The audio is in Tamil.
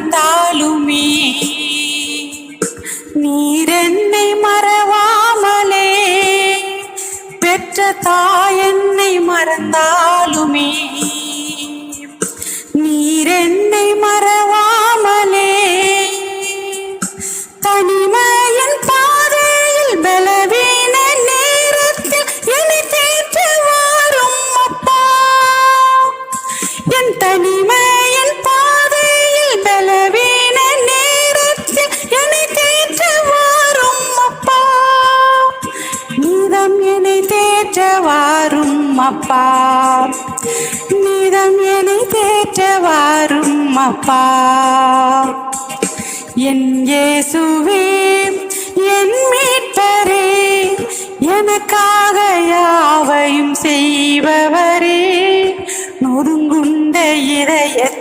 மறந்தாலுமே நீர் என்னை மறவாமலே பெற்ற தாய் என்னை மறந்தாலுமே நீர் என்னை மறவாமலே தனிமையின் பாதையில் பலவீன நேரத்தில் என்னை தேற்ற வாரும் அப்பா. என் தனிமையின் பாதையில் பலவீன நேரத்தில் என்னை தேற்ற வாரும் அப்பா. நீதம் என்னை தேற்ற வாரும் அப்பா. நீதம் என்னை தேற்ற வாரும் அப்பா. என் இயேசுவே என் மீட்பரே எனக்காக யாவையும் செய்பவரே நொறுங்குண்ட இதயத்தை